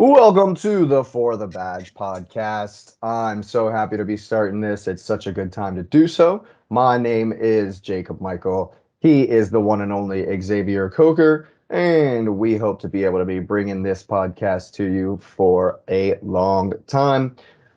Welcome to the For the Badge podcast. I'm so happy to be starting this. It's such a good time to do so. My name is Jacob Michael. He is the one and only Xavier Coker, and we hope to be able to be bringing this podcast to you for a long time.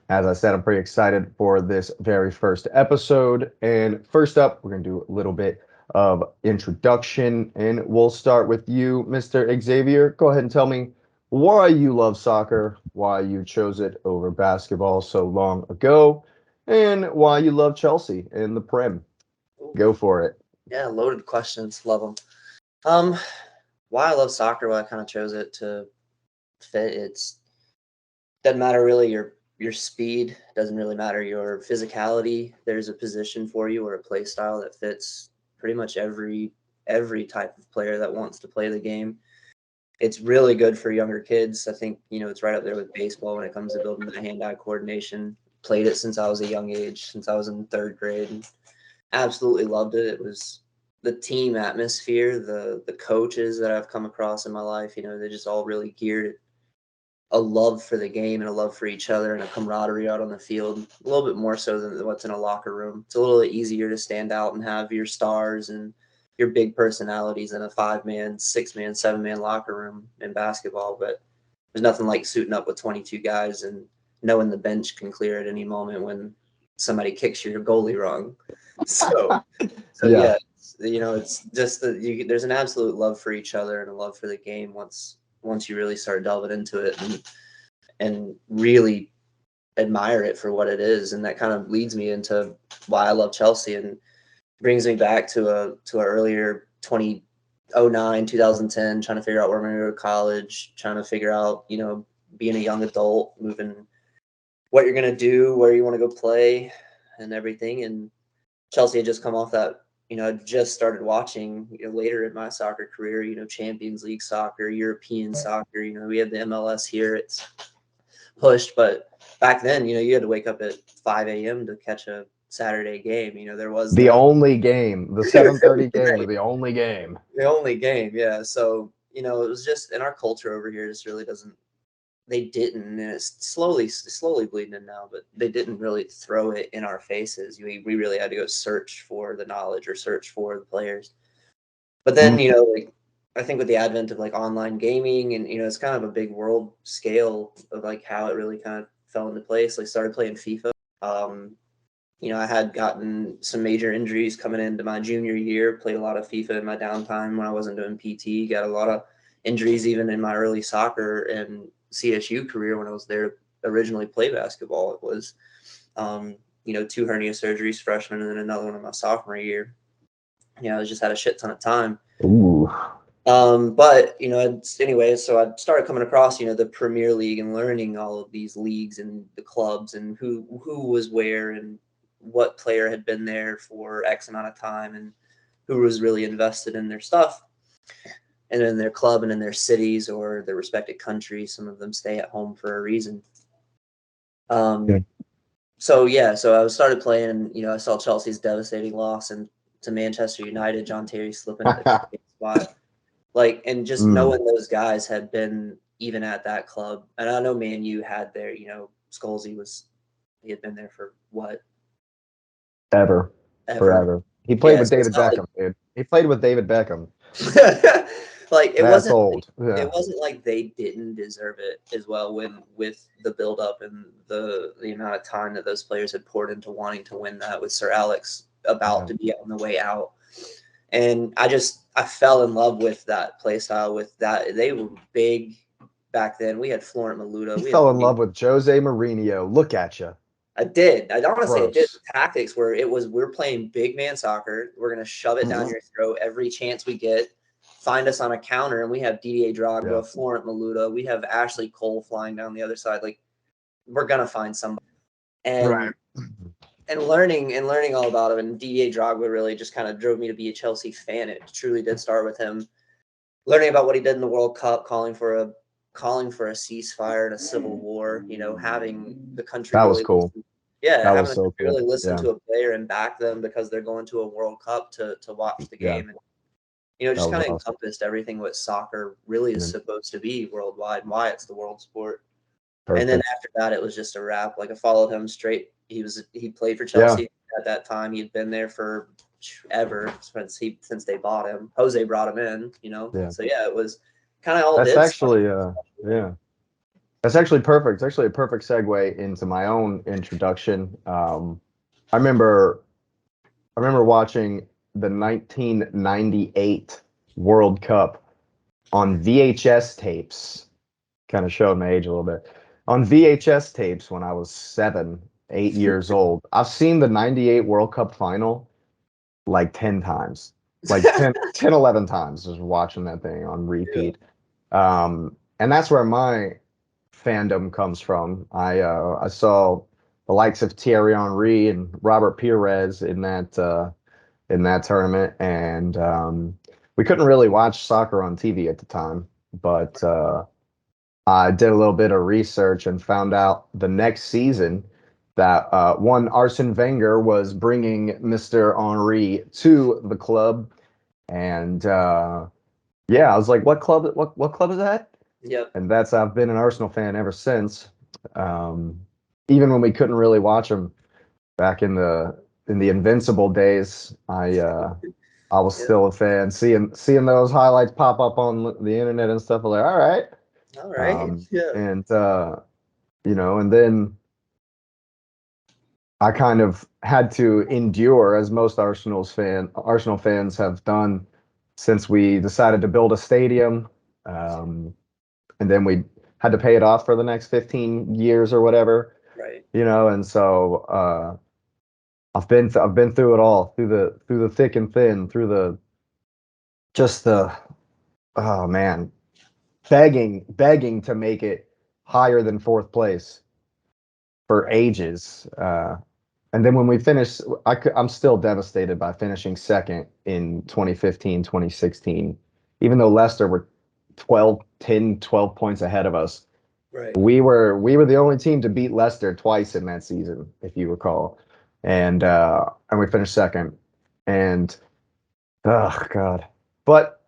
As I said, I'm pretty excited for this very first episode. And first up, we're going to do a little bit of introduction, and we'll start with you, Mr. Xavier. Go ahead and tell me why you love soccer, why you chose it over basketball so long ago, and why you love Chelsea in the Prem. Ooh, Go for it. yeah, loaded questions. Love them. Um, why I love soccer, why I kind of chose it to fit. It's doesn't matter really your speed. Doesn't really matter your physicality. There's a position for you or a play style that fits pretty much every type of player that wants to play the game. It's really good for younger kids. I think it's right up there with baseball when it comes to building the hand-eye coordination. Played it since I was a young age, since I was in third grade. And absolutely loved it. It was the team atmosphere, the coaches that I've come across in my life, they just all really geared a love for the game and a love for each other and a camaraderie out on the field, a little bit more so than what's in a locker room. It's a little easier to stand out and have your stars and your big personalities in a 5-man, 6-man, 7-man locker room in basketball. But there's nothing like suiting up with 22 guys and knowing the bench can clear at any moment when somebody kicks your goalie wrong. So, so Yeah. yeah, it's just there's an absolute love for each other and a love for the game once you really start delving into it and really admire it for what it is. And that kind of leads me into why I love Chelsea and brings me back to a earlier 2009, 2010, trying to figure out where I'm going to go to college, trying to figure out, being a young adult, moving what you're going to do, where you want to go play and everything. And Chelsea had just come off that, I just started watching, later in my soccer career, Champions League soccer, European soccer, we have the MLS here. It's pushed, but back then, you had to wake up at 5 a.m. to catch a Saturday game. There was The no only game, the 7:30 game, the only game. the only game. Yeah. So, it was just in our culture over here, just really doesn't, they didn't, and it's slowly bleeding in now, but they didn't really throw it in our faces. We really had to go search for the knowledge or search for the players. But then, Mm, like I think with the advent of like online gaming and it's kind of a big world scale of like how it really kind of fell into place. Like started playing FIFA. Um, I had gotten some major injuries coming into my junior year, played a lot of FIFA in my downtime when I wasn't doing PT, got a lot of injuries even in my early soccer and CSU career when I was there to originally play basketball. It was, two hernia surgeries freshman and then another one in my sophomore year. I just had a shit ton of time. ooh. But anyway, so I started coming across, the Premier League and learning all of these leagues and the clubs and who was where and what player had been there for X amount of time and who was really invested in their stuff and in their club and in their cities or their respective countries. Some of them stay at home for a reason. Yeah. So yeah, so I started playing and I saw Chelsea's devastating loss and to Manchester United, John Terry slipping at the captain spot. Like, and just Mm, knowing those guys had been even at that club, and I know Man U had their, Scholesy he had been there for what, ever, ever. forever. He played Yeah, with so it's David not Beckham, dude. He played with David Beckham. like, like That's old. it Yeah. wasn't like they didn't deserve it as well when with the build up and the amount of time that those players had poured into wanting to win that with Sir Alex about Yeah. to be on the way out. And I fell in love with that play style. With that, they were big back then. We had Florent Maluda. He We had fell in love with Jose Mourinho. Look at you. I did. I honestly I did. Gross. The tactics where we're playing big man soccer. We're gonna shove it down Mhm. your throat every chance we get. Find us on a counter, and we have Didier Yeah. Drogba, Florent Maluda. We have Ashley Cole flying down the other side. Like we're gonna find somebody. Right. And learning all about him. And Didier Drogba really just kind of drove me to be a Chelsea fan. It truly did start with him learning about what he did in the World Cup, calling for a ceasefire and a civil war. Having the country That was really cool. listen, yeah, That having was the so country cool. really listen Yeah. to a player and back them because they're going to a World Cup to watch the Yeah. game. That just was kind of awesome. encompassed everything what soccer really is Yeah, supposed to be worldwide, and why it's the world sport. And then perfect. after that, it was just a wrap. Like I followed him straight. He played for Yeah, Chelsea at that time. He'd been there for ever since they bought him. Jose brought him in, yeah. So yeah, it was kind of all That's his. actually yeah. That's actually perfect. It's actually a perfect segue into my own introduction. I remember I remember watching the 1998 World Cup on VHS tapes. Kind of showed my age a little bit. On VHS tapes when I was 7, 8 years old. I've seen the 98 World Cup final like 10 times. Like 11 times just watching that thing on Yeah. repeat. And that's where my fandom comes from. I saw the likes of Thierry Henry and Robert Pires in that tournament, and we couldn't really watch soccer on TV at the time. But I did a little bit of research and found out the next season that one Arsene Wenger was bringing Mr. Henry to the club, and yeah, I was like, "What club? What club is that?" Yep. And that's I've been an Arsenal fan ever since. Um, Even when we couldn't really watch them back in the Invincible days, I was Yep. still a fan. Seeing those highlights pop up on the internet and stuff, I was like, all right. All right. Yeah. And and then I kind of had to endure, as most Arsenal fans have done, since we decided to build a stadium. Um, and then we had to pay it off for the next 15 years or whatever, Right. and so I've been through it all, through the thick and thin, through the just the oh man, begging to make it higher than fourth place for Right. ages. And then when we finished, I'm still devastated by finishing second in 2015, 2016. Even though Leicester were 12 points ahead of us. Right. We were the only team to beat Leicester twice in that season, if you recall, and we finished second. And oh god, but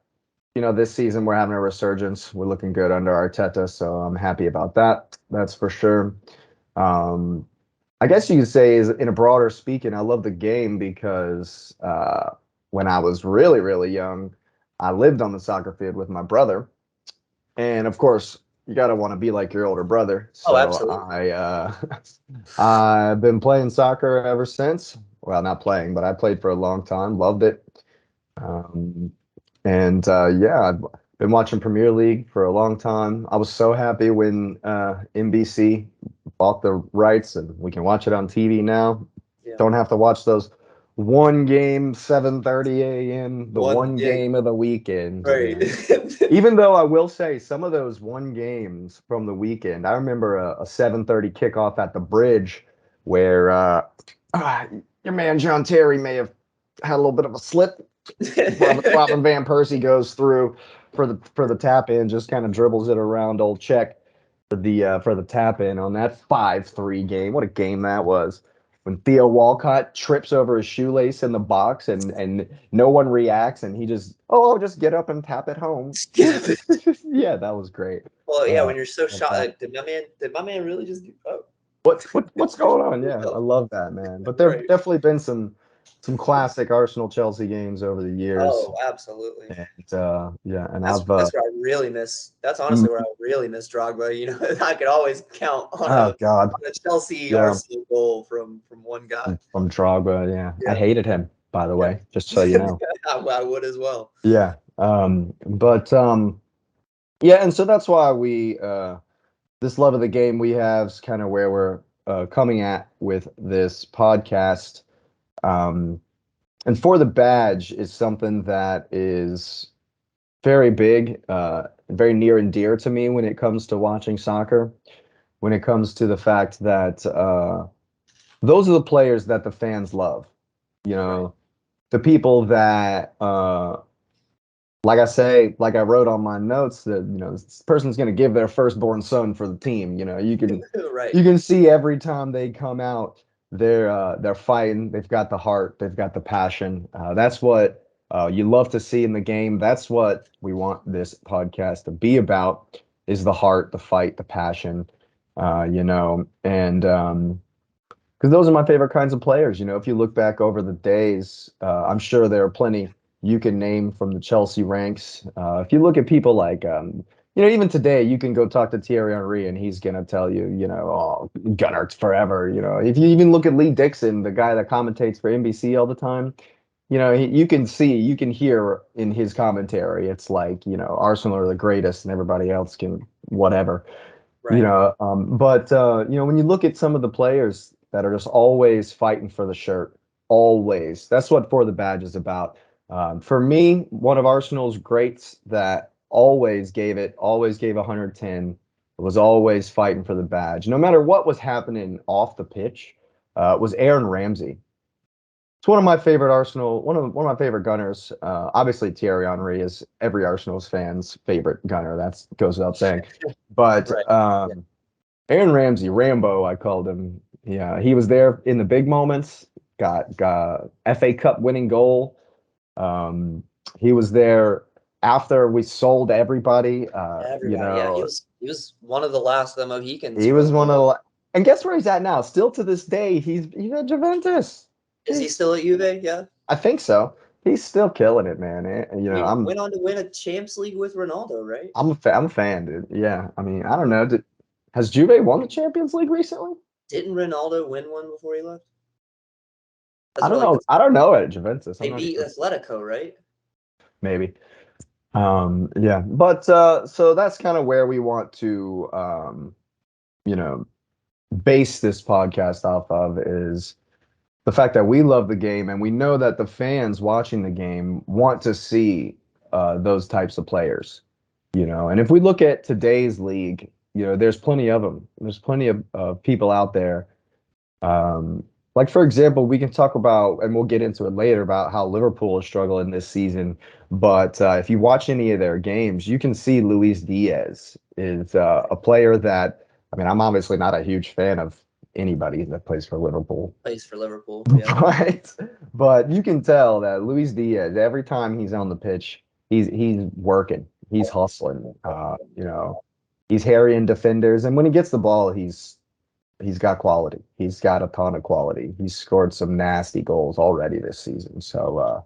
this season we're having a resurgence. We're looking good under Arteta, so I'm happy about that. That's for sure. Um, I guess you could say, is in a broader speaking, I love the game because when I was really really young, I lived on the soccer field with my brother. And of course, you gotta want to be like your older brother. Oh, So absolutely. I've been playing soccer ever since. Well, not playing, but I played for a long time. Loved it. Um, and yeah, I've been watching Premier League for a long time. I was so happy when NBC bought the rights and we can watch it on TV now. Yeah. Don't have to watch those one game, 7:30 a.m., the One. one Yeah. game of the weekend. Right. And even though I will say some of those one games from the weekend, I remember a 7:30 kickoff at the Bridge where ah, your man John Terry may have had a little bit of a slip. Robin Van Persie goes through for the tap in, just kind of dribbles it around old Czech for the tap in on that 5-3 game. What a game that was! When Theo Walcott trips over his shoelace in the box and no one reacts and he just get up and tap it home. Skip. Yeah, that was great. Well, yeah. Uh, When you're so love shocked, that. like, did my man really just? Oh, What's going on? Yeah, I love that, man. But there've right. definitely been some classic Arsenal Chelsea games over the years. Oh, absolutely. And yeah, and That's I've that's where I really miss. That's honestly where mm, I really miss Drogba. I could always count on a oh God, on a Chelsea yeah, Arsenal goal from one guy. from Drogba, yeah. I Yeah, hated him, by the yeah. way, just so you know. I would as well. Yeah. But yeah, and so that's why we this love of the game we have is kind of where we're coming at with this podcast. Um, and for the badge is something that is very big, very near and dear to me when it comes to watching soccer. When it comes to the fact that those are the players that the fans love. You Right. know, the people that, like I wrote on my notes that this person's going to give their firstborn son for the team. Right. You can see every time they come out, they're fighting. They've got the heart. They've got the passion. That's what. you love to see in the game. That's what we want this podcast to be about, is the heart, the fight, the passion, and because those are my favorite kinds of players. If you look back over the days, I'm sure there are plenty you can name from the Chelsea ranks. If you look at people like, even today, you can go talk to Thierry Henry and he's gonna tell you, oh, Gunnar forever. If you even look at Lee Dixon, the guy that commentates for NBC all the time, you can see, you can hear in his commentary, it's like, Arsenal are the greatest and everybody else can whatever. Right. But when you look at some of the players that are just always fighting for the shirt, always. That's what For the Badge is about. For me, one of Arsenal's greats that always gave 110, was always fighting for the badge, no matter what was happening off the pitch. Was Aaron Ramsey. It's one of my favorite Arsenal, one of my favorite Gunners. Obviously, Thierry Henry is every Arsenal's fan's favorite Gunner. That goes without saying. But Right. Aaron Ramsey, Rambo, I called him. Yeah, he was there in the big moments. Got FA Cup winning goal. He was there after we sold everybody. Everybody, yeah, he was one of the last of the Mohicans He was from. one of the. And guess where he's at now? Still to this day, he's at Juventus. Is he still at Juve? Yeah. I think so. He's still killing it, man. He went on to win a Champions League with Ronaldo, right? I'm a fan, dude. Yeah, I mean, I don't know. Has Juve won the Champions League recently? Didn't Ronaldo win one before he left? I don't know. I don't know at Juventus. They beat Atletico, right? Maybe. Yeah, but so that's kind of where we want to you know base this podcast off of, is the fact that we love the game and we know that the fans watching the game want to see those types of players. And if we look at today's league, there's plenty of them. There's plenty of people out there. Like, for example, we can talk about, and we'll get into it later, about how Liverpool is struggling this season. But if you watch any of their games, you can see Luis Diaz is a player that, I mean, I'm obviously not a huge fan of anybody that plays for Liverpool. Plays for Liverpool, yeah. But you can tell that Luis Diaz, every time he's on the pitch, he's working, he's hustling. He's harrying defenders, and when he gets the ball, he's got quality. He's got a ton of quality. He's scored some nasty goals already this season. So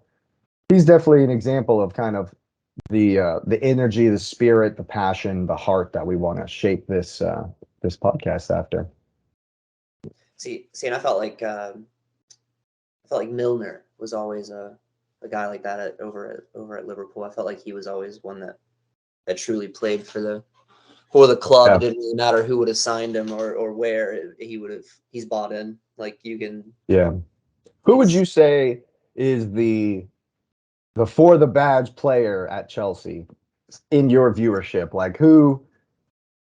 he's definitely an example of kind of the energy, the spirit, the passion, the heart that we want to shape this podcast after. See, and I felt like Milner was always a guy like that over at Liverpool. I felt like he was always one that truly played for the club. Yeah. It didn't really matter who would have signed him or where he's bought in. Like, you can. Yeah. Who would you say is the For the Badge player at Chelsea in your viewership? Like, who,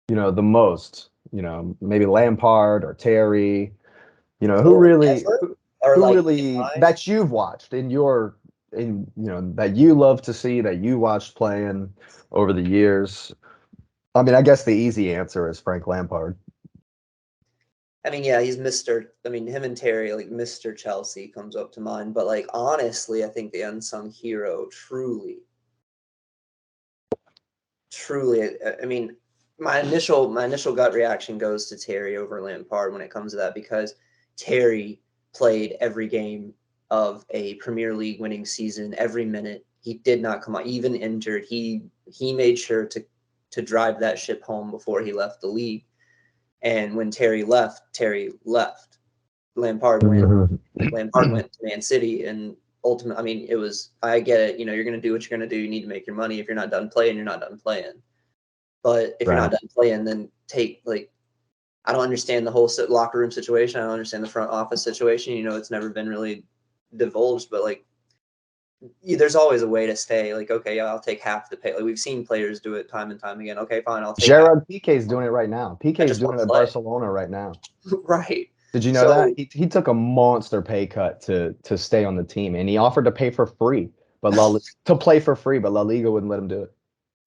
the most, maybe Lampard or Terry, who really, that you've watched that you love to see, that you watched playing over the years? I mean, I guess the easy answer is Frank Lampard. I mean, yeah, he's Mr. I mean, him and Terry, like, Mr. Chelsea comes up to mind. But, like, honestly, I think the unsung hero, truly, I mean, my initial gut reaction goes to Terry over Lampard when it comes to that, because Terry played every game of a Premier League winning season, every minute. He did not come out, even injured. He made sure to drive that ship home before he left the league. And when Terry left. Lampard went to Man City, and ultimately, I mean, it was, I get it. You're going to do what you're going to do. You need to make your money. If you're not done playing, you're not done playing. But if you're not done playing, then I don't understand the whole locker room situation. I don't understand the front office situation. It's never been really divulged, but there's always a way to stay. Like, okay, yeah, I'll take half the pay. Like, we've seen players do it time and time again. Okay, fine, I'll take. Gerard Piqué is doing it right now. Piqué is doing it at Barcelona right now. Right. Did you know that he took a monster pay cut to stay on the team, and he offered to pay for free, but to play for free, but La Liga wouldn't let him do it.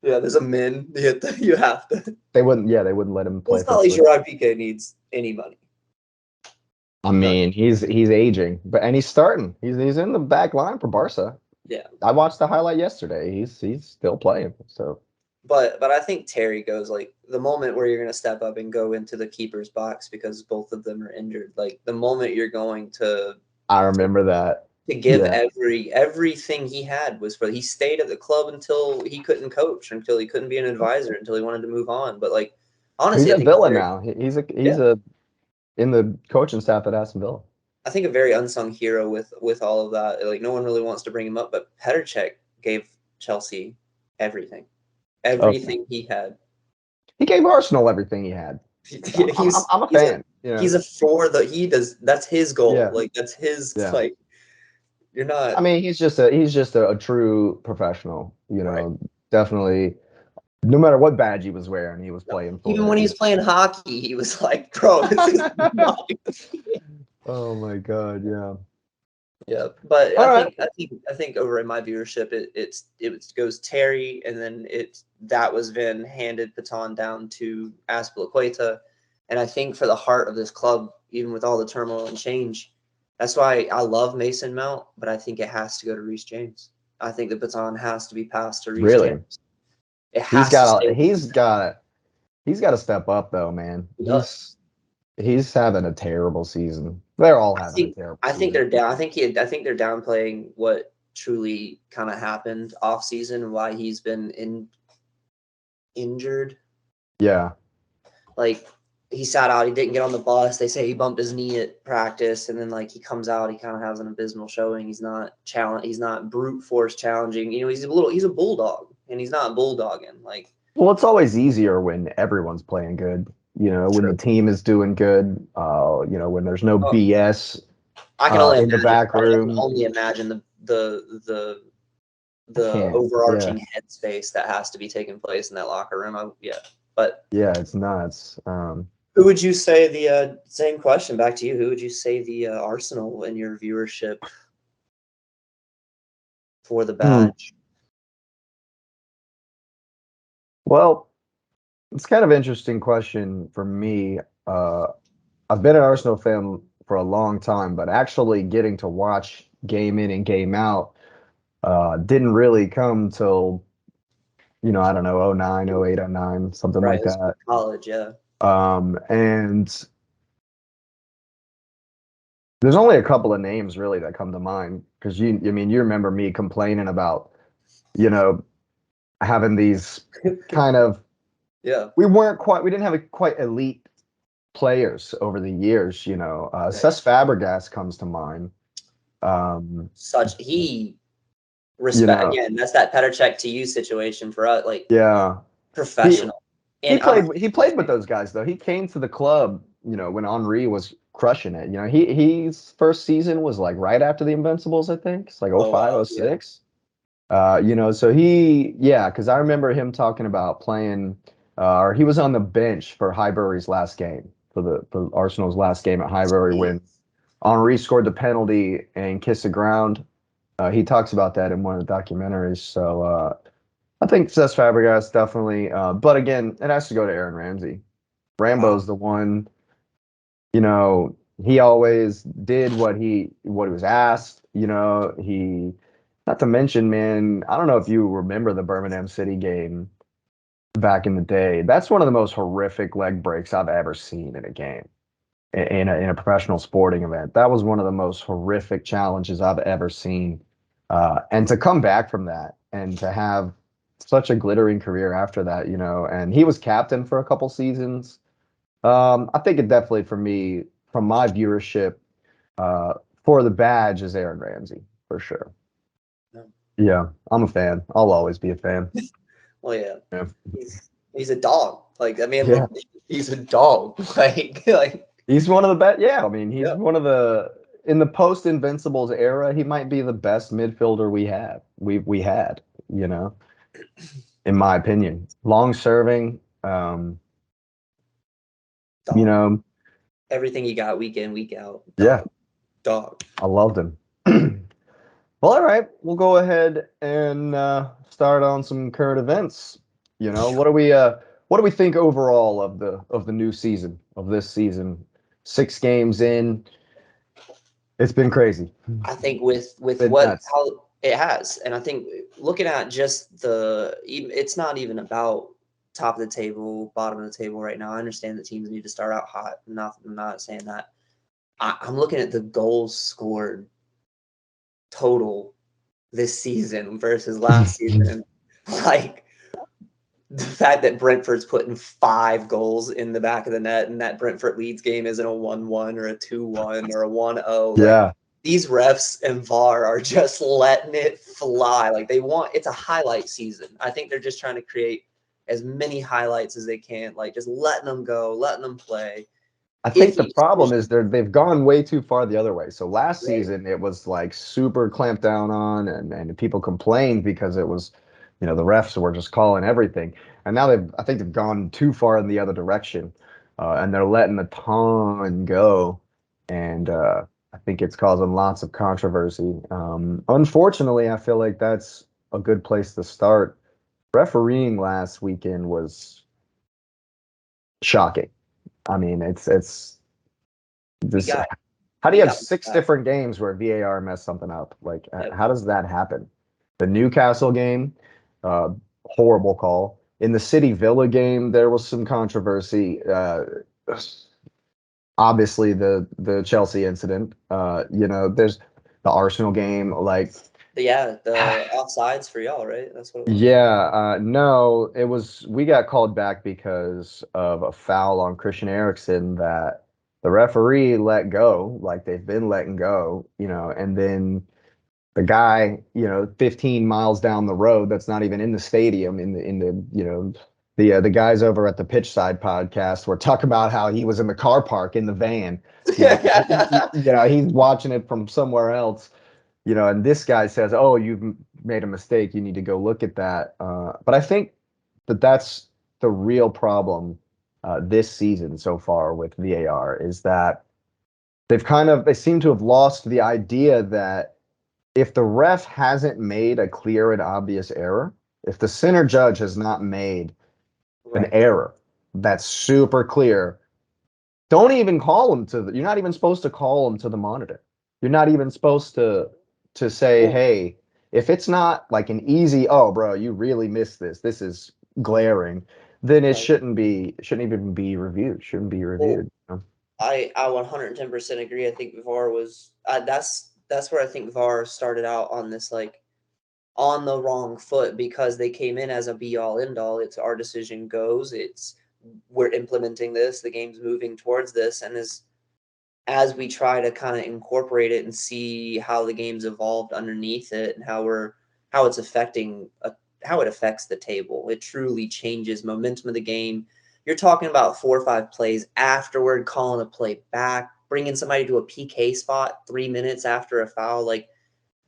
Yeah, there's a min. You have to. They wouldn't let him play. It's not like Gerard Piqué needs any money. I mean, he's aging, and he's starting. He's in the back line for Barca. Yeah. I watched the highlight yesterday. He's still playing. So But I think Terry goes like the moment where you're going to step up and go into the keeper's box because both of them are injured. Like the moment you're going I remember that. to give Yeah. everything he had was for he stayed at the club until he couldn't coach, until he couldn't be an advisor, until he wanted to move on. But like He's honestly, I at think Villa Terry, now. He's yeah, a in the coaching staff at Aston Villa. I think a very unsung hero with all of that. Like no one really wants to bring him up, but Petr Cech gave Chelsea everything, Okay. everything he had. He gave Arsenal everything he had. I'm a He's a fan. You know. he's a for the he does that's his goal. Yeah. Like that's his Yeah. like you're I not mean, he's just a true professional. You right. know, definitely. No matter what badge he was wearing, he was No. playing Even for when it. he's playing hockey, he was like, bro, this is life. Oh my God, yeah. Yeah, but All right. I think over in my viewership, it goes Terry, and then that was then handed baton down to Aspilicueta, and I think for the heart of this club, even with all the turmoil and change, that's why I love Mason Mount, but I think it has to go to Reece James. I think the baton has to be passed to Reece Really? James. It has to stay. He's got to step up though, man. He does. He's having a terrible season. They're all I having a think terrible I think season. they're down. I think they're downplaying what truly kind of happened off season and why he's been injured. Yeah. Like he sat out, he didn't get on the bus. They say he bumped his knee at practice, and then like he comes out, he kind of has an abysmal showing. He's not brute force challenging. You know, he's a bulldog, and he's not bulldogging. Like Well, it's always easier when everyone's playing good. You know, when the true. team is doing good. You know, when there's no Oh, BS I can only in the imagine. back Right? I can room. only imagine I the can't. Yeah. overarching headspace that has to be taking place in that locker room. Yeah, but Yeah, it's nuts. who would you say the same question back to you? Who would you say the Arsenal in your viewership for the Hmm. badge? Well, it's kind of interesting question for me. Uh, I've been an Arsenal fan for a long time, but actually getting to watch game in and game out didn't really come till, I don't know, oh 09, oh 08, oh 09, something Right, like it was that. college, yeah. And there's only a couple of names really that come to mind because I mean, you remember me complaining about, you know, having these kind of, Yeah, we didn't have a quite elite players over the years, right. Cesc Fabregas comes to mind. Um, Such he you respect know, again. That's that Petr Cech to you situation for us, like yeah. He professional. he And I'm a played he played with those guys though. He came to the club, when Henri was crushing it. He's first season was like right after the Invincibles, I think. It's like oh oh five wow, oh yeah, six. So because I remember him talking about playing, or he was on the bench for Highbury's last game, for Arsenal's last game at Highbury when jeez. Henri scored the penalty and kissed the ground. He talks about that in one of the documentaries. So I think Cesc Fabregas definitely, but again, it has to go to Aaron Ramsey. Wow. Rambo's the one. He always did what he was asked. Not to mention, man, I don't know if you remember the Birmingham City game back in the day. That's one of the most horrific leg breaks I've ever seen in a game, in a professional sporting event. That was one of the most horrific challenges I've ever seen. And to come back from that and to have such a glittering career after that, and he was captain for a couple seasons. I think it definitely for me, from my viewership, uh, for the badge is Aaron Ramsey for sure. No. Yeah, I'm a fan. I'll always be a fan. Well, yeah, Yeah. he's a dog. Like I mean, Yeah. he's a dog. Like He's one of the best. Yeah, I mean, he's yeah. one of the in the post Invincibles era, he might be the best midfielder we had, you know, in my opinion. Long serving, you Dog. know, Everything you got week in, week out. yeah, Dog. Dog. I loved him. Well, all right, we'll go ahead and start on some current events. What do we think overall of the new season, of this season? 6 games in, it's been crazy. I think with Been what nuts. It has, and I think looking at just it's not even about top of the table, bottom of the table right now. I understand that teams need to start out hot. I'm not saying that. I'm looking at the goals scored total this season versus last season. Like the fact that Brentford's putting 5 goals in the back of the net, and that Brentford Leeds game isn't a 1-1 or a 2-1 or a 1-0. Like Yeah. these refs and VAR are just letting it fly. Like it's a highlight season. I think they're just trying to create as many highlights as they can, like just letting them go, letting them play. I think the Iffy problem is decision, they've gone way too far the other way. So last right? season it was like super clamped down on, and people complained because it was, the refs were just calling everything. And now I think they've gone too far in the other direction, and they're letting a ton go, and I think it's causing lots of controversy. Unfortunately, I feel like that's a good place to start. Refereeing last weekend was shocking. I mean, it's We this. got How do we you have got six that. different games where VAR messed something up? Like, Yep. how does that happen? The Newcastle game, horrible call. In the City Villa game, there was some controversy. Obviously, the Chelsea incident. There's the Arsenal game. Like, But yeah, the offsides for y'all, right? That's what it was. yeah, no, we got called back because of a foul on Christian Eriksen that the referee let go, like they've been letting go, and then the guy, 15 miles down the road that's not even in the stadium the guys over at the Pitchside podcast were talking about how he was in the car park in the van, he's watching it from somewhere else, and this guy says, "Oh, you've made a mistake. You need to go look at that." But I think that's the real problem this season so far with VAR is that they seem to have lost the idea that if the ref hasn't made a clear and obvious error, if the center judge has not made an Right. error that's super clear, don't even call him you're not even supposed to call him to the monitor. You're not even supposed to say, Well, hey, if it's not like an easy, oh bro, you really missed this. This is glaring, then it right. shouldn't even be reviewed. Shouldn't be Well, reviewed. I 110% agree. I think VAR was that's where I think VAR started out on this like on the wrong foot because they came in as a be all end all. It's our decision goes. It's we're implementing this. The game's moving towards this, and as we try to kind of incorporate it and see how the game's evolved underneath it and how it's affecting how it affects the table. It truly changes momentum of the game. You're talking about 4 or 5 plays afterward, calling a play back, bringing somebody to a PK spot 3 minutes after a foul. Like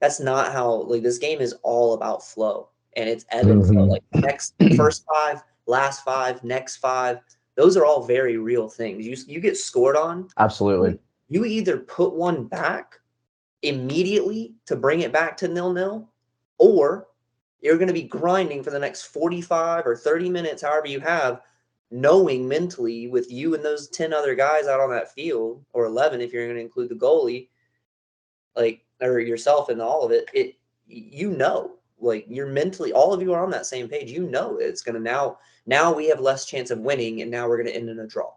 that's not how like this game is all about flow and it's ebb and flow. Mhm. Like next first 5, last 5, next 5. Those are all very real things. You get scored on, Absolutely. you either put one back immediately to bring it back to 0-0, or you're going to be grinding for the next 45 or 30 minutes, however you have, knowing mentally with you and those 10 other guys out on that field, or 11 if you're going to include the goalie, like or yourself in all of it, like you're mentally all of you are on that same page. It's going to now we have less chance of winning and now we're going to end in a draw.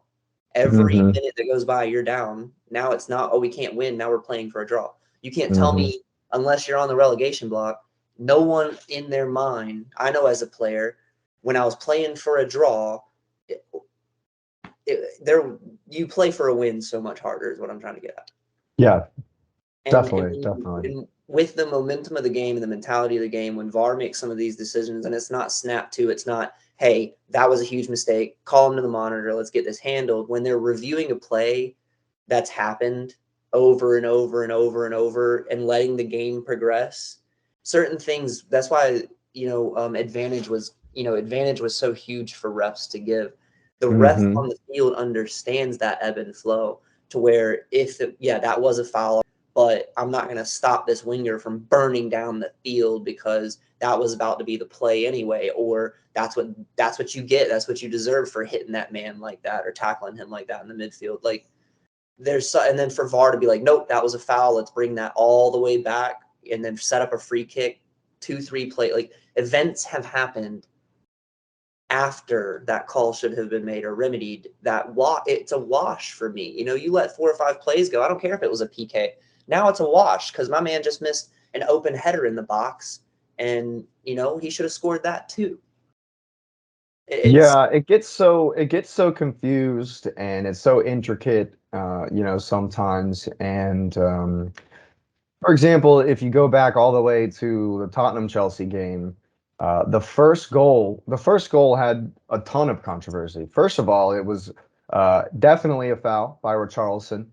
Every Hmm. minute that goes by, you're down. Now it's not, oh, we can't win. Now we're playing for a draw. You can't tell Hmm. me unless you're on the relegation block. No one in their mind, I know as a player, when I was playing for a draw, it, there you play for a win so much harder is what I'm trying to get at. Yeah, And definitely, definitely. with the momentum of the game and the mentality of the game, when VAR makes some of these decisions, and it's not snap to, it's not, hey, that was a huge mistake. Call them to the monitor. Let's get this handled. When they're reviewing a play that's happened over and over and over and over, and letting the game progress, certain things. That's why advantage was so huge for refs to give. The ref Hmm. on the field understands that ebb and flow to where that was a foul, but I'm not going to stop this winger from burning down the field because that was about to be the play anyway, or that's what you get, that's what you deserve for hitting that man like that or tackling him like that in the midfield. Like and then for VAR to be like, nope, that was a foul. Let's bring that all the way back. and then set up a free kick, 2-3 play. Like events have happened after that call should have been made or remedied. It's a wash for me. You let 4 or 5 plays go. I don't care if it was a PK. Now it's a wash because my man just missed an open header in the box, and he should have scored that too. Yeah, it gets so confused and it's so intricate, sometimes. And for example, if you go back all the way to the Tottenham Chelsea game, the first goal had a ton of controversy. First of all, it was definitely a foul by Richarlison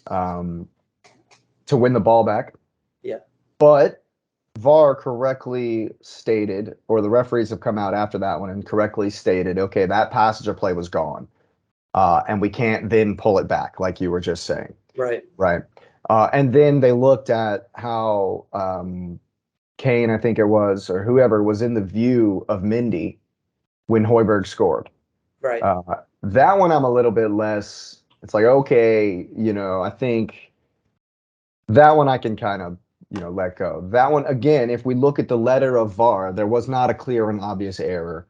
um, to win the ball back. Yeah. But VAR correctly stated, or the referees have come out after that one and correctly stated, okay, that passage of play was gone, and we can't then pull it back, like you were just saying. Right. Right. And then they looked at how Kane, I think it was, or whoever was in the view of Mendy when Højbjerg scored. Right. That one I'm a little bit less. It's like, okay, I think that one I can kind of, let go. That one, again, if we look at the letter of VAR, there was not a clear and obvious error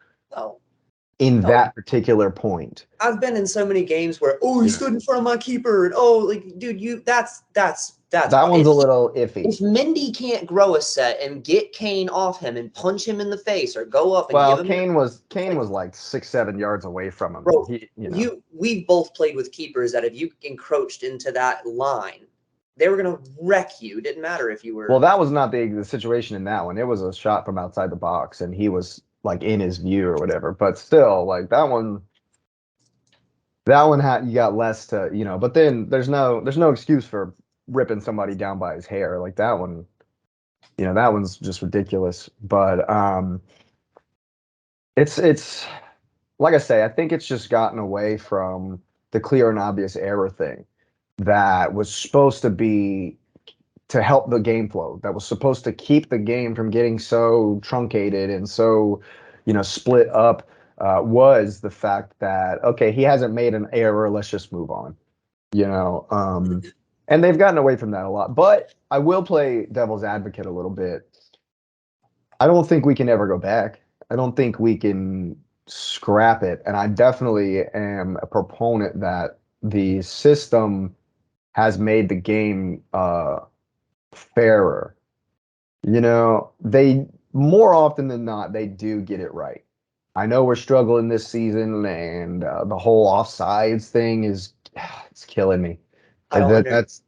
Oh. in that particular point. I've been in so many games where, he stood in front of my keeper, and dude, that's that one's a little iffy. If Mendy can't grow a set and get Kane off him and punch him in the face or go up and Well, give him Kane was like 6-7 yards away from him. Bro, we've both played with keepers that if you encroached into that line, they were gonna wreck you. It didn't matter if you were. Well, that was not the situation in that one. It was a shot from outside the box, and he was like in his view or whatever. But still, like that one had you got less to, But then there's no excuse for ripping somebody down by his hair like that one. That one's just ridiculous. But it's like I say, I think it's just gotten away from the clear and obvious error thing that was supposed to be to help the game flow, that was supposed to keep the game from getting so truncated and so, split up, was the fact that, okay, he hasn't made an error, let's just move on, and they've gotten away from that a lot. But I will play devil's advocate a little bit. I don't think we can ever go back. I don't think we can scrap it. And I definitely am a proponent that the system has made the game fairer. They more often than not, they do get it right. I know we're struggling this season, and the whole offsides thing is it's killing me. It's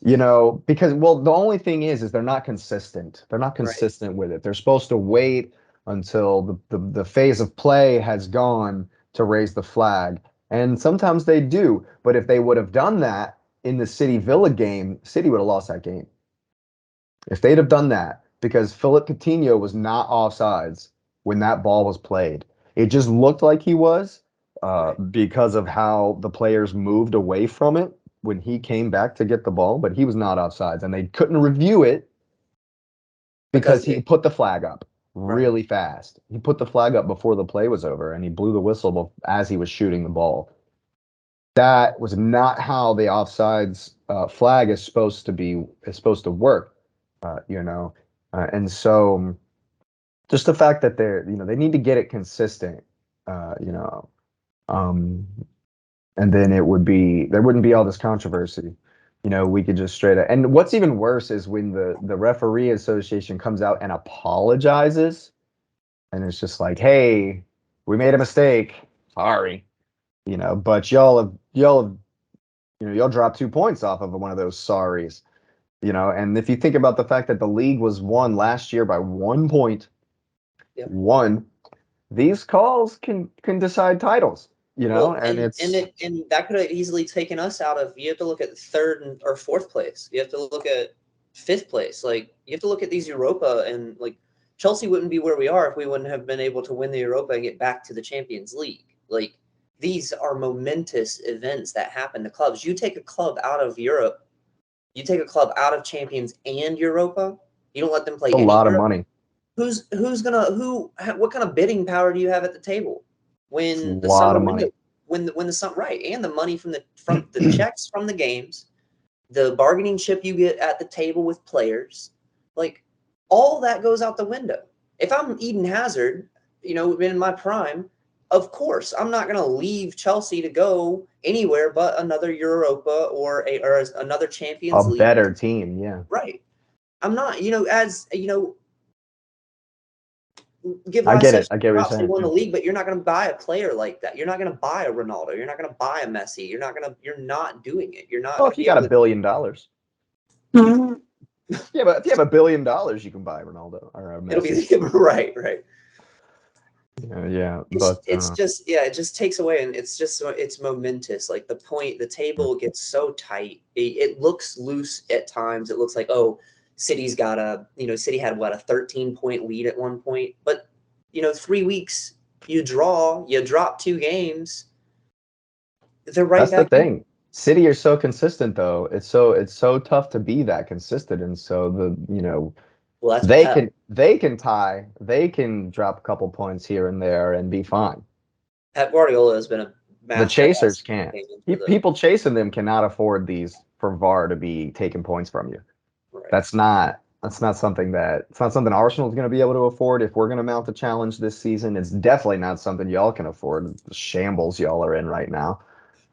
because the only thing is they're not consistent. They're not consistent with it. They're supposed to wait until the phase of play has gone to raise the flag, and sometimes they do. But if they would have done that in the City Villa game, City would have lost that game. If they'd have done that, because Philip Coutinho was not offsides when that ball was played. It just looked like he was because of how the players moved away from it when he came back to get the ball, but he was not offsides, and they couldn't review it because he put the flag up really fast. He put the flag up before the play was over, and he blew the whistle as he was shooting the ball. That was not how the offsides flag is supposed to work. And so just the fact that they need to get it consistent, and then there wouldn't be all this controversy. We could just straight up. And what's even worse is when the referee association comes out and apologizes, and it's just like, hey, we made a mistake. Sorry. But y'all dropped 2 points off of one of those sorries. And if you think about the fact that the league was won last year by 1 point, these calls can decide titles, and that could have easily taken us out of. You have to look at third or fourth place. You have to look at fifth place. Like you have to look at these Europa, and like Chelsea wouldn't be where we are if we wouldn't have been able to win the Europa and get back to the Champions League. Like these are momentous events that happen to clubs. You take a club out of Europe, you take a club out of Champions and Europa, you don't let them play a lot of money. What kind of bidding power do you have at the table when the lot summer of money, when the summer, right, and the money from the checks from the games, the bargaining chip you get at the table with players, Like all that goes out the window. If I'm Eden Hazard, in my prime, of course I'm not going to leave Chelsea to go anywhere but another Europa or another Champions A League. better team, yeah. Right. I'm not, give I get Leicester it. I get what you're props, they saying. won Yeah. the league, but you're not going to buy a player like that. You're not going to buy a Ronaldo. You're not going to buy a Messi. You're not doing it. You're not Well, going if to you be got able $1 billion, yeah, but if you have $1 billion, you can buy Ronaldo or it'll be Messi. right. Yeah, It's but it's just it just takes away, and it's momentous. Like the table gets so tight. It looks loose at times. It looks like, oh, City had what, a 13-point lead at one point, but 3 weeks you drop 2 games, they're right that's the back in. thing. City are so consistent, though. It's so tough to be that consistent, and so Well, that's they Pep. can tie, they can drop a couple points here and there and be fine. Pep Guardiola has been a The master at chasers asking can't. into the People chasing them cannot afford these for VAR to be taking points from you. right. That's not something Arsenal is going to be able to afford if we're going to mount the challenge this season. It's definitely not something y'all can afford. The shambles y'all are in right now.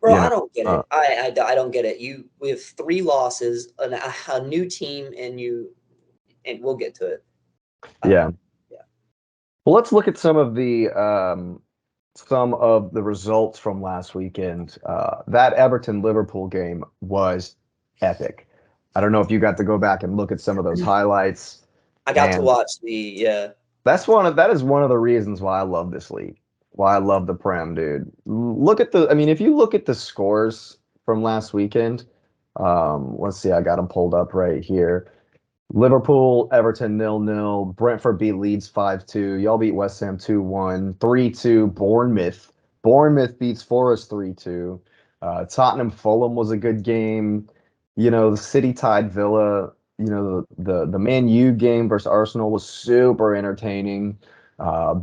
Bro, You I know, don't get uh, it. I don't get it. We have 3 losses, a new team, and we'll get to it. yeah. Yeah. Well, let's look at some of the results from last weekend. That Everton Liverpool game was epic. I don't know if you got to go back and look at some of those highlights. I got to Man, watch the that is one of the reasons why I love this league. Why I love the Prem, dude. I mean, if you look at the scores from last weekend, let's see, I got them pulled up right here. Liverpool, Everton 0-0. Brentford beat Leeds 5-2. Y'all beat West Ham 2-1. 3-2. Bournemouth. Bournemouth beats Forest 3-2. Tottenham Fulham was a good game. The City tied Villa. The Man U game versus Arsenal was super entertaining.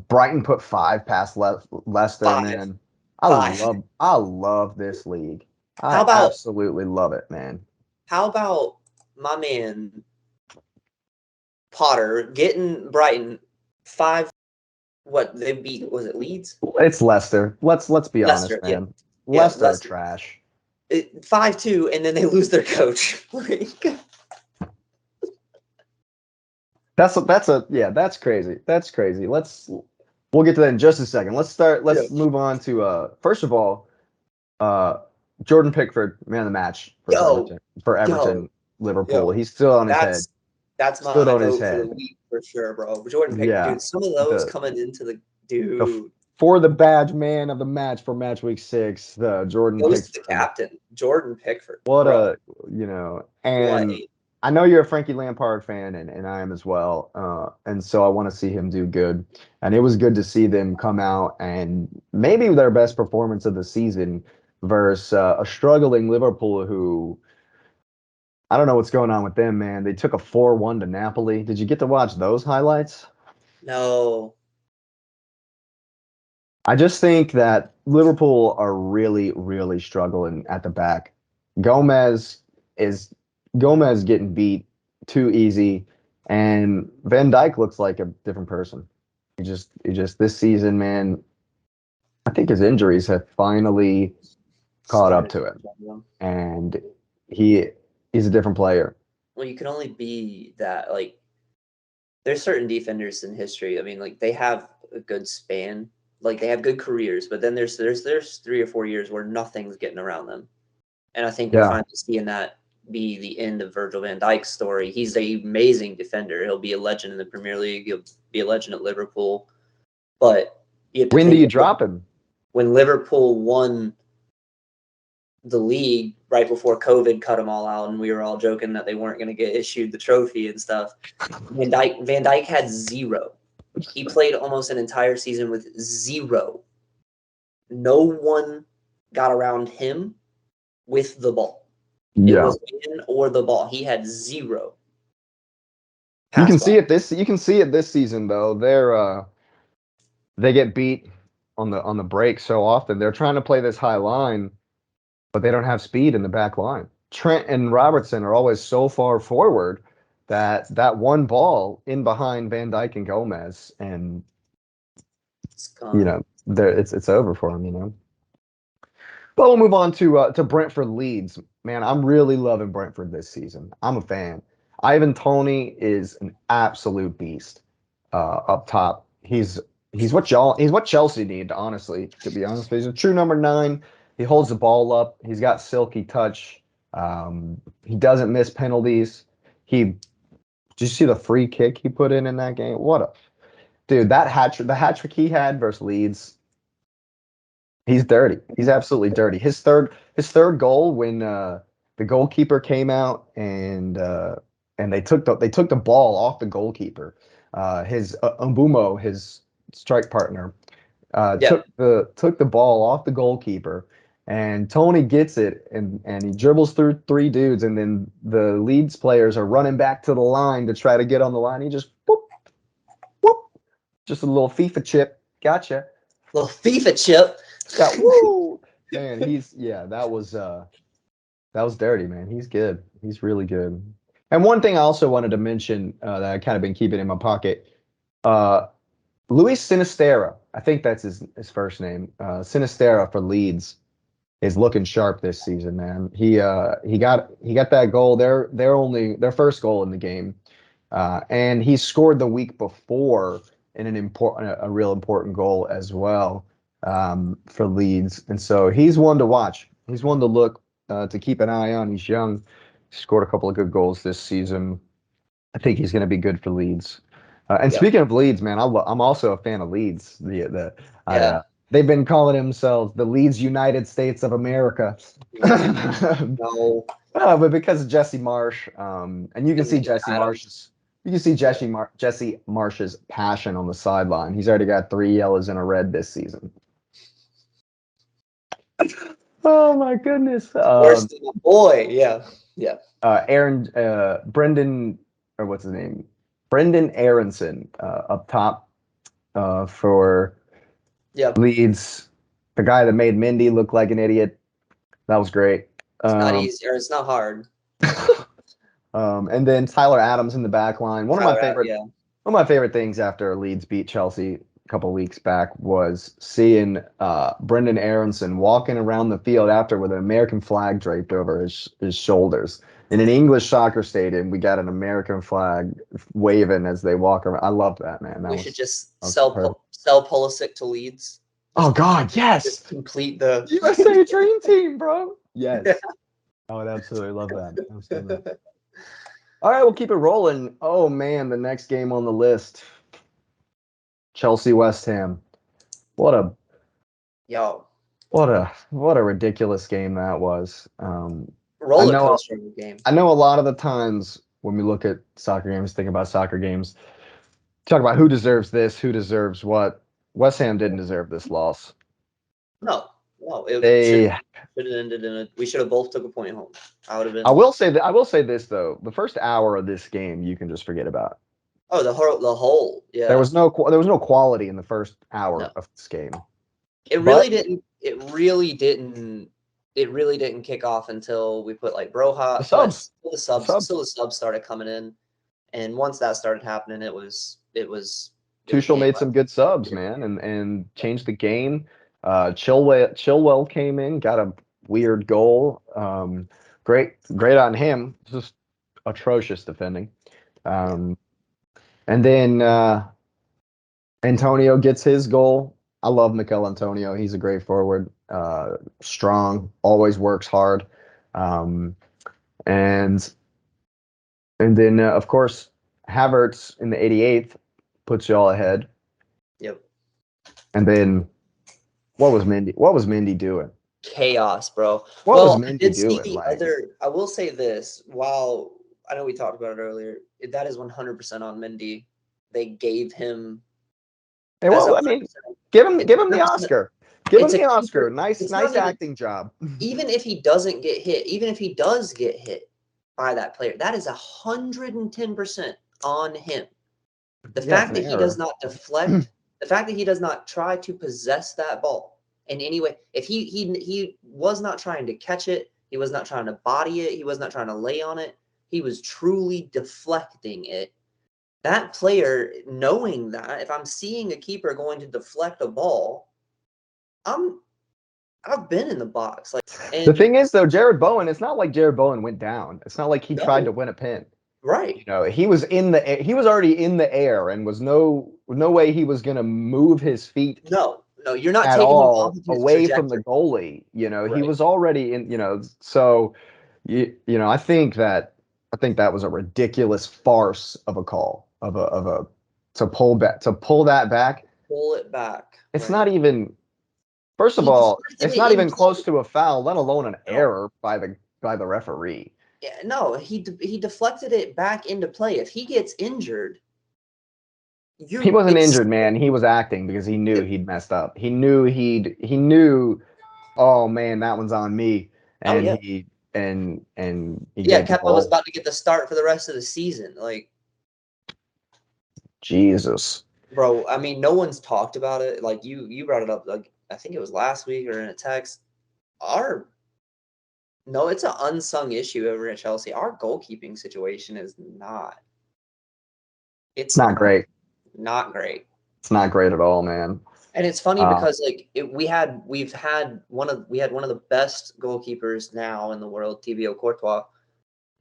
Brighton put 5 past Leicester, five. man. Five. I love this league. How I about absolutely love it, man. my man Potter getting Brighton 5? What they beat? Was it Leeds? It's Leicester. Let's be honest, Leicester. Yeah, man. yeah, Leicester are Leicester. trash. 5-2, and then they lose their coach. That's crazy. That's crazy. We'll get to that in just a second. Yeah. Let's move on to first of all, uh Jordan Pickford, man of the match for Yo, yo, Everton, Liverpool. yo. He's still on his head. That's Stood my on his vote for the head. week for sure, bro. Jordan Pickford, Yeah. dude. Some of those The coming into the the dude for the badge man of the match for match week 6, the Jordan goes to the Pickford. captain, Jordan Pickford, What bro. a, What and a I know you're a Frankie Lampard fan, and I am as well. And so I want to see him do good. And it was good to see them come out and maybe their best performance of the season versus a struggling Liverpool who I don't know what's going on with them, man. They took a 4-1 to Napoli. Did you get to watch those highlights? no. I just think that Liverpool are really, really struggling at the back. Gomez is Gomez getting beat too easy, and Van Dijk looks like a different person. He just this season, man. I think his injuries have finally caught up Started to to him, catch them. and he he's a different player. Well, you can only be that. Like, there's certain defenders in history. I mean, like they have a good span. Like they have good careers, but then there's 3 or 4 years where nothing's getting around them. And I think we're Yeah, finally seeing that be the end of Virgil van Dijk's story. He's an amazing defender. He'll be a legend in the Premier League. He'll be a legend at Liverpool. But you have to when do think you of drop him? when Liverpool won the league right before COVID cut them all out, and we were all joking that they weren't going to get issued the trophy and stuff. Van Dijk had zero. He played almost an entire season with zero. No one got around him with the ball. It Yeah, was in or the ball. He had zero you pass can see block. it this you can see it this season though. They get beat on the break so often. They're trying to play this high line, but they don't have speed in the back line. Trent and Robertson are always so far forward that one ball in behind Van Dyke and Gomez, and It's gone. there it's over for him. But we'll move on to Brentford Leeds. Man, I'm really loving Brentford this season. I'm a fan. Ivan Toney is an absolute beast up top. He's what Chelsea need, honestly, to be honest. He's a true number 9. He holds the ball up. He's got silky touch. He doesn't miss penalties. Did you see the free kick he put in that game? What a dude! The hat trick he had versus Leeds. He's dirty. He's absolutely dirty. His third goal when the goalkeeper came out and they took the ball off the goalkeeper. His Umbumo, his strike partner, Yeah. took the ball off the goalkeeper, and Tony gets it and he dribbles through 3 dudes, and then the Leeds players are running back to the line to try to get on the line. He just whoop whoop, just a little FIFA chip, gotcha. Little FIFA chip. Yeah, woo, man. That was dirty, man. He's good. He's really good. And one thing I also wanted to mention that I kind of been keeping in my pocket, uh, Luis Sinistera. I think that's his first name. Sinistera for Leeds is looking sharp this season, man. He got that goal. Their first goal in the game, and he scored the week before in a real important goal as well for Leeds. And so he's one to watch. He's one to look to keep an eye on. He's young. He scored a couple of good goals this season. I think he's going to be good for Leeds. And Yep. speaking of Leeds, man, I'm also a fan of Leeds. Yeah. They've been calling themselves the Leeds United States of America. No. But because of Jesse Marsh, and you can see Adams. Yeah. Jesse Marsh's passion on the sideline. He's already got 3 yellows and a red this season. Oh my goodness. Worse than a boy. Yeah. Yeah. Brendan, or what's his name? Brendan Aronson up top for Yep. Leeds. The guy that made Mindy look like an idiot. That was great. It's not Um, easy, or it's not hard. and then Tyler Adams in the back line. Tyler out. Yeah. One of my favorite things after Leeds beat Chelsea a couple weeks back was seeing Brendan Aronson walking around the field after with an American flag draped over his shoulders. In an English soccer stadium, we got an American flag waving as they walk around. I love that, man. We should just that was sell perfect. Pulisic to Leeds. Oh God, yes! Just complete the USA dream team, bro. Yes. Yeah. I would absolutely love that. Absolutely love that. All right, we'll keep it rolling. Oh man, the next game on the list, Chelsea West Ham. What a Yo, what a ridiculous game that was. roller coaster of a game. I know a lot of the times when we look at soccer games, think about soccer games, talk about who deserves this, who deserves what. West Ham didn't deserve this loss. No, it They should have ended in a. We should have both took a point home. I would have been. I will say this though. The first hour of this game you can just forget about. Oh, the whole. Yeah. There was no quality in the first hour No. of this game. It really didn't. It really didn't. It really didn't kick off until we put like Broha. The subs. The subs started coming in, and once that started happening, it was. Tuchel made some good subs, man, and changed the game. Chilwell came in, got a weird goal. Great on him. Just atrocious defending. And then Antonio gets his goal. I love Mikel Antonio. He's a great forward. Strong, always works hard. And then of course Havertz in the 88th puts you all ahead. Yep. And then what was Mindy doing? Chaos, bro. What was Mindy doing? I will say this. While I know we talked about it earlier, that is 100% on Mindy. They gave him. Hey, well, I mean, give him the Oscar. Give him the Oscar. Nice acting job. Even if he doesn't get hit, even if he does get hit by that player, that is 110% on him. The fact that he does not deflect, the fact that he does not try to possess that ball in any way, if he was not trying to catch it, he was not trying to body it, he was not trying to lay on it, He was truly deflecting it. That player, knowing that, if I'm seeing a keeper going to deflect a ball, I've been in the box. Like, The and thing is, though, Jared Bowen, it's not like Jared Bowen went down. It's not like he tried to no, win a pin. right. He was he was already in the air and was no way he was gonna move his feet No, you're not at taking him off all of his away from the trajectory. goalie. He Right. was already in, so I think that was a ridiculous farce of a call of a to pull that back. Pull it back. It's not Right. even first of He all, deflected it's it not in even play. close to a foul, let alone an No. error by the referee. Yeah, no, he deflected it back into play. If he gets injured, He you wasn't it's injured, man. He was acting because he knew he'd messed up. He knew, oh man, that one's on me. oh And yeah. he Yeah, gave the Kepa was goal. about to get the start for the rest of the season. Like, Jesus. bro, I mean, no one's talked about it. Like you brought it up like I think it was last week or in a text. Our No, it's an unsung issue over at Chelsea. Our goalkeeping situation is not. It's It's not not great. not great. It's not great at all, man. And it's funny Uh, because we had one of the best goalkeepers now in the world, Thibaut Courtois,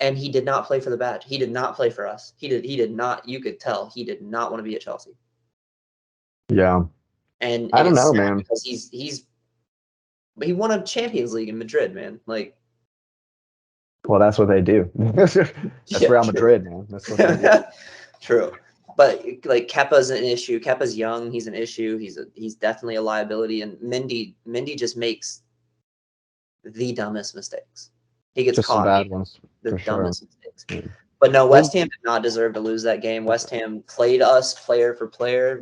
and he did not play for the badge. He did not play for us. He did not. You could tell he did not want to be at Chelsea. yeah. And I don't it's know, sad man. because he won a Champions League in Madrid, man. Like Well, that's what they do. That's yeah, Real true. Madrid, man. That's what they do. True. But like Kepa's an issue. Kepa's young. He's an issue. He's definitely a liability. And Mindy just makes the dumbest mistakes. He gets Just some caught bad making ones the for sure. dumbest mistakes. Yeah. But no, Well, West Ham did not deserve to lose that game. West Ham played us player for player.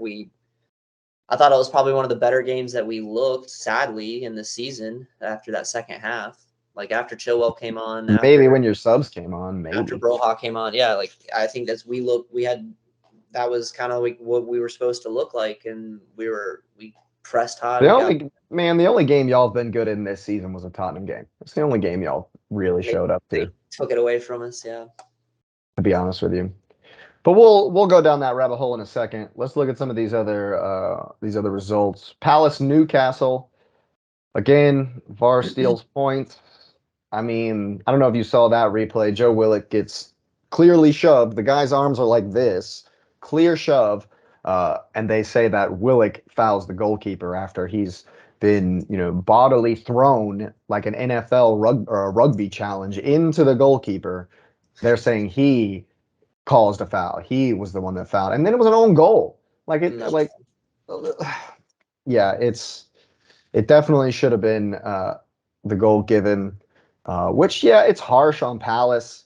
I thought it was probably one of the better games that we looked, sadly, in the season after that second half. Like after Chilwell came on, maybe when your subs came on, after maybe. Broha came on, yeah, like I think we had that was kind of like what we were supposed to look like, and we pressed hard. The only game y'all have been good in this season was a Tottenham game. It's the only game y'all really They showed up they to took it away from us. Yeah. be honest with you. But we'll go down that rabbit hole in a second. Let's look at some of these other results. Palace Newcastle. Again, VAR steals points. I mean, I don't know if you saw that replay. Joe Willock gets clearly shoved. The guy's arms are like this, clear shove. And they say that Willock fouls the goalkeeper after he's been, bodily thrown like an NFL or a rugby challenge into the goalkeeper. They're saying he caused a foul. He was the one that fouled. And then it was an own goal. No. Yeah, it definitely should have been the goal given, which, yeah, it's harsh on Palace.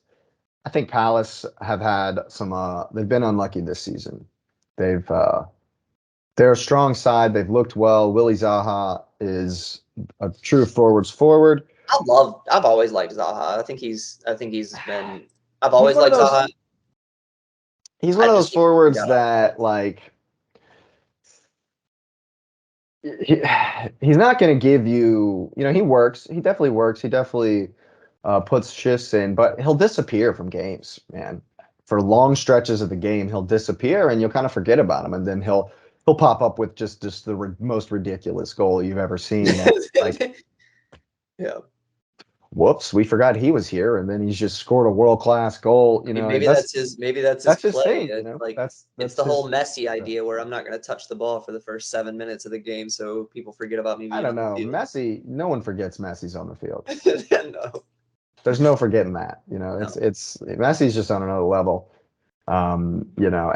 I think Palace have had some, they've been unlucky this season. They've, they're a strong side. They've looked well. Willie Zaha is a true forwards forward. I've always liked Zaha. I think he's been. I've He's always one of liked those, Zaha. he's one I of those just think forwards yeah, that he, he's not going to give you, he works. He definitely works. He definitely puts shifts in, but he'll disappear from games, man. For long stretches of the game, he'll disappear, and you'll kind of forget about him, and then he'll pop up with just the most ridiculous goal you've ever seen. And like, yeah. whoops, we forgot he was here, and then he's just scored a world class goal. Maybe that's his That's his play. thing. It's like it's That's the his. whole Messi idea where I'm not going to touch the ball for the first 7 minutes of the game, so people forget about me I being don't on the know. field. Messi, no one forgets Messi's on the field. No, There's no forgetting that. no. It's Messi's just on another level. And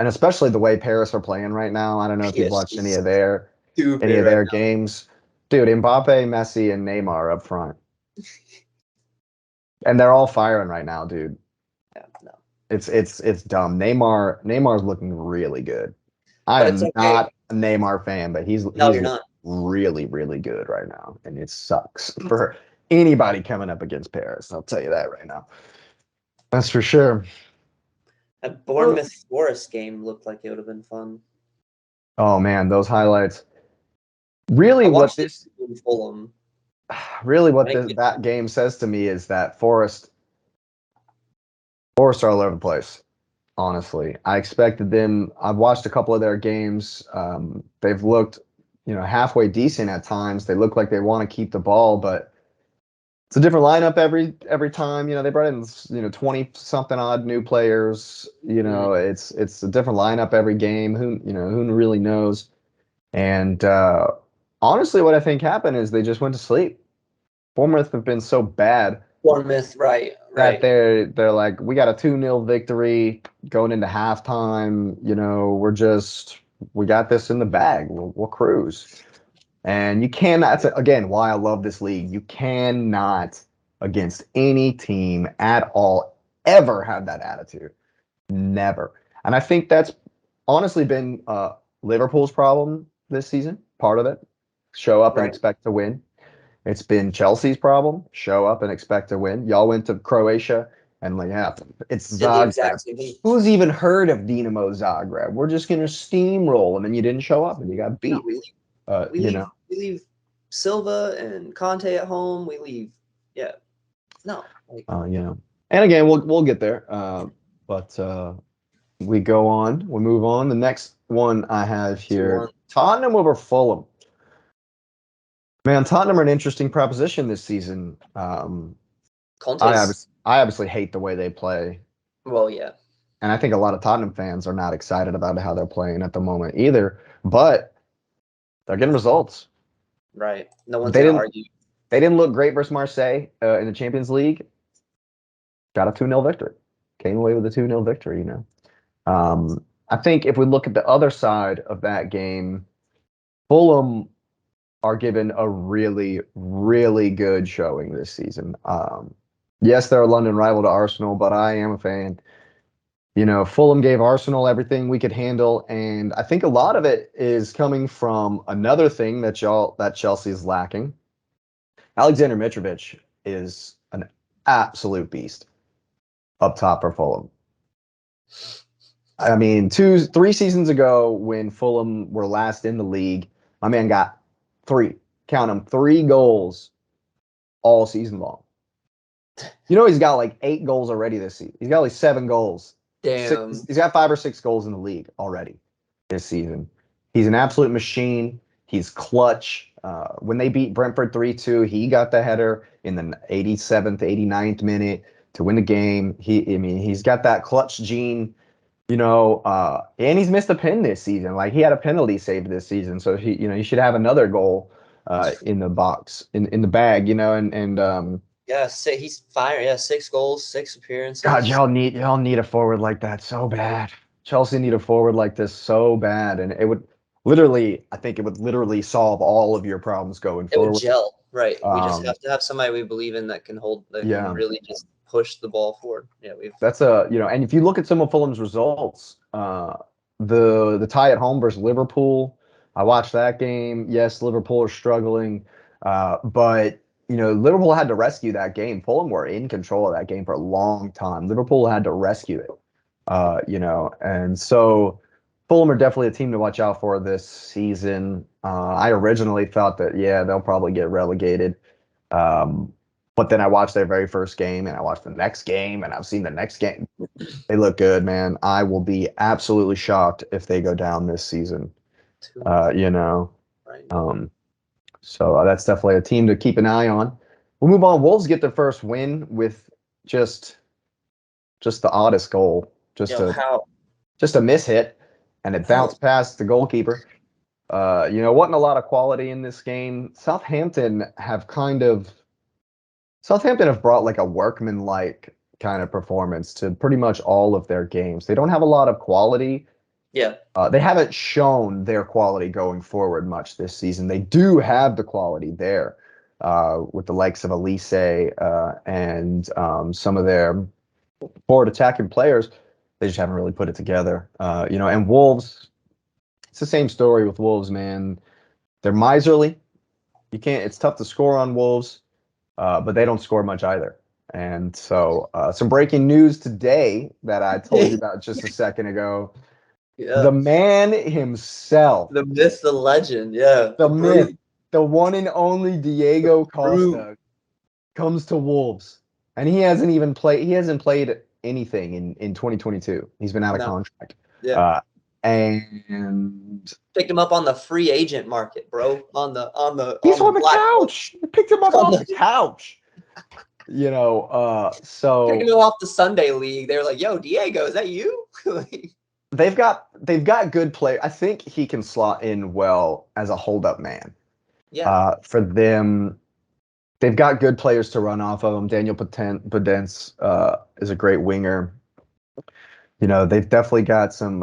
especially the way Paris are playing right now. I don't know if you've watched PSG any stupid of right their games. Dude, Mbappe, Messi, and Neymar up front. And they're all firing right now, dude. now. Yeah, no. It's dumb. Neymar's looking really good. I But it's am okay. not a Neymar fan, but No, he's you're looking not. really, really good right now. And it sucks for anybody coming up against Paris. I'll tell you that right now. That's for sure. That Bournemouth Forest game looked like it would have been fun. Oh man, those highlights. Really I what watched it this in Fulham. really I what didn't get that game says to me is that Forrest Forest are all over the place. Honestly, I expected them. I've watched a couple of their games. They've looked, halfway decent at times. They look like they want to keep the ball, but it's a different lineup every time. They brought in 20 something odd new players. Mm. It's a different lineup every game. Who really knows? And honestly, what I think happened is they just went to sleep. Bournemouth have been so bad Bournemouth, right, that right. they're like, we got a 2-0 victory going into halftime. We got this in the bag. We'll cruise. And you cannot, that's again why I love this league. You cannot, against any team at all, ever have that attitude. Never. And I think that's honestly been Liverpool's problem this season, part of it. Show up and Right. expect to win. It's been Chelsea's problem. Show up and expect to win. Y'all went to Croatia and like, yeah, it's Did the Zagreb. exact same thing. Who's even heard of Dinamo Zagreb? We're just gonna steamroll, and then you didn't show up and you got No, beat. we leave, Uh, we you leave, know, we leave Silva and Conte at home. We leave, yeah. No, like uh, you know. And again, we'll get there. But we go on. We move on. The next one I have 2-1. here: Tottenham over Fulham. Man, Tottenham are an interesting proposition this season. Conte's, I obviously hate the way they play. well, yeah, And I think a lot of Tottenham fans are not excited about how they're playing at the moment either. But they're getting results. right. No one's They gonna didn't argue. they didn't look great versus Marseille in the Champions League. Got a 2-0 victory. Came away with a 2-0 victory. I think if we look at the other side of that game, Fulham are given a really, really good showing this season. Yes, they're a London rival to Arsenal, but I am a fan. Fulham gave Arsenal everything we could handle, and I think a lot of it is coming from another thing that Chelsea is lacking. Alexander Mitrovic is an absolute beast up top for Fulham. I mean, 3 seasons ago when Fulham were last in the league, my man got count them, 3 goals all season long. He's got like 8 goals already this season. He's got like 7 goals. Damn. He's got 5 or 6 goals in the league already this season. He's an absolute machine. He's clutch. When they beat Brentford 3-2, he got the header in the 87th, 89th minute to win the game. He's got that clutch gene, and he's missed a pin this season. Like he had a penalty saved this season, so he should have another goal in the box, in the bag, and Yeah, he's fire. Yeah, 6 goals, 6 appearances. God, y'all need a forward like that so bad. Chelsea need a forward like this so bad, and I think it would literally solve all of your problems going It would forward. gel, right? We just Um, have to have somebody we believe in that can yeah, really just push the ball forward. Yeah, we've and if you look at some of Fulham's results, the tie at home versus Liverpool, I watched that game. Yes, Liverpool are struggling, but Liverpool had to rescue that game. Fulham were in control of that game for a long time. Liverpool had to rescue it. And so Fulham are definitely a team to watch out for this season. I originally thought that, yeah, they'll probably get relegated. Um, but then I watched their very first game and I watched the next game and I've seen the next game. They look good, man. I will be absolutely shocked if they go down this season. two, Uh, you know, right? um, so that's definitely a team to keep an eye on. We'll move on. Wolves get their first win with just just the oddest goal. Just Yo, a how? just a miss hit, and it Huh. bounced past the goalkeeper. Wasn't a lot of quality in this game. Southampton have brought like a workman-like kind of performance to pretty much all of their games. They don't have a lot of quality. Yeah, They haven't shown their quality going forward much this season. They do have the quality there with the likes of Elise and some of their forward attacking players. They just haven't really put it together. And Wolves, it's the same story with Wolves, man. They're miserly. It's tough to score on Wolves, but they don't score much either. And so, some breaking news today that I told you about just a second ago. yeah. The man himself, The myth, the legend. Yeah, the the myth, broom, the one and only Diego broom. Costa comes to Wolves. And he hasn't played anything in 2022. He's been out of No. contract. Yeah. And Picked him up on the free agent market, bro. On he's on the black book. couch. You picked him up off the couch. You know, Picking so him off the Sunday league. They're like, "Yo, Diego, is that you?" they've got good play. I think he can slot in well as a hold up man. Yeah. For them, they've got good players to run off of him. Daniel Podence is a great winger. You know, they've definitely got some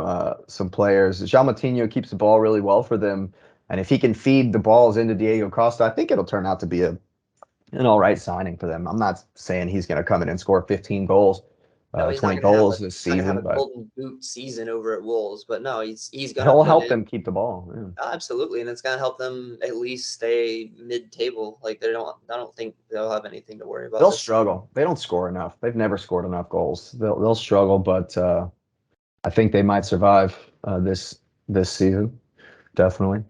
players. Jean Matinho keeps the ball really well for them, and if he can feed the balls into Diego Costa, I think it'll turn out to be an all right signing for them. I'm not saying he's going to come in and score 15 goals, No, he's not 20 gonna have goals this season, a but golden boot season over at Wolves, but no, he's gonna he'll put help in. them keep the ball. Yeah. Absolutely, and it's gonna help them at least stay mid-table. Like I don't think they'll have anything to worry about They'll this. struggle. They don't score enough. They've never scored enough goals. They'll struggle, but I think they might survive this season. Definitely.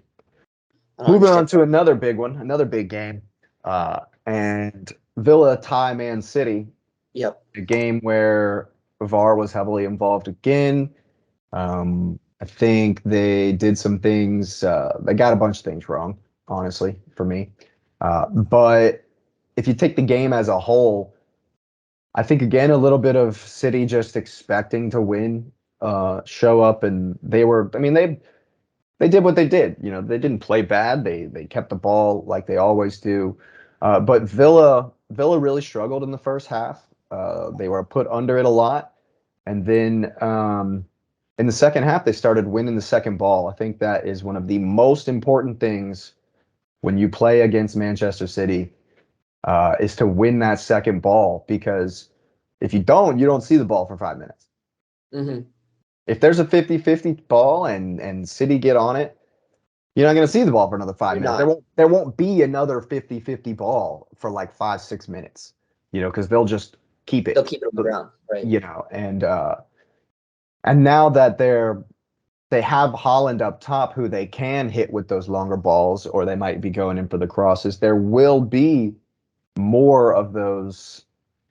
I don't Moving on understand. to another big one, another big game, and Villa tie Man City, Yep. a game where VAR was heavily involved again. I think they did some things. They got a bunch of things wrong, honestly, for me. But if you take the game as a whole, I think again a little bit of City just expecting to win, show up, and they were. I mean, they did what they did. You know, they didn't play bad. They kept the ball like they always do. But Villa really struggled in the first half. They were put under it a lot, and then in the second half they started winning the second ball. I think that is one of the most important things when you play against Manchester City, is to win that second ball, because if you don't see the ball for 5 minutes. Hmm. If there's a 50-50 ball and City get on it, you're not going to see the ball for another five You're minutes. not. There won't be another 50-50 ball for like 5-6 minutes, you know, because they'll just keep They'll it, keep it on the ground, right? you know, and now that they have Holland up top who they can hit with those longer balls, or they might be going in for the crosses, there will be more of those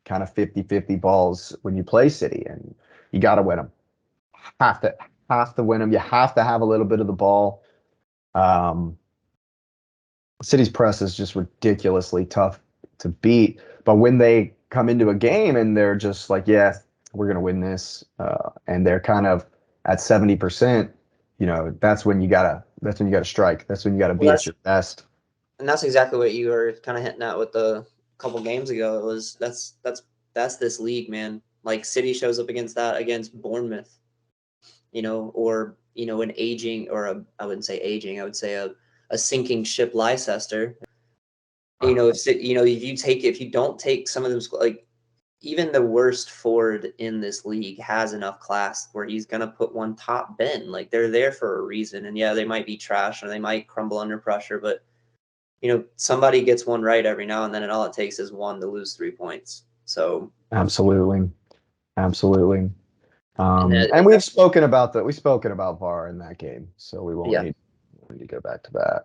kind of 50-50 balls when you play City, and you got to win them. Have to have to win them. You have to have a little bit of the ball. Um, City's press is just ridiculously tough to beat. But when they come into a game and they're just like, yeah, we're going to win this, and they're kind of at 70%, you know, that's when you gotta strike. That's when you gotta Well, be at your best. that's exactly what you were kind of hinting at with the couple games ago. It was that's this league, man. Like City shows up against Bournemouth, or an aging or I wouldn't say aging, I would say a sinking ship Leicester. If you don't take some of them, like even the worst forward in this league has enough class where he's gonna put one top bin. Like they're there for a reason, and yeah, they might be trash or they might crumble under pressure, but somebody gets one right every now and then, and all it takes is one to lose 3 points. So, Absolutely, absolutely. and And we've spoken about VAR in that game, so we won't yeah, need to go back to that.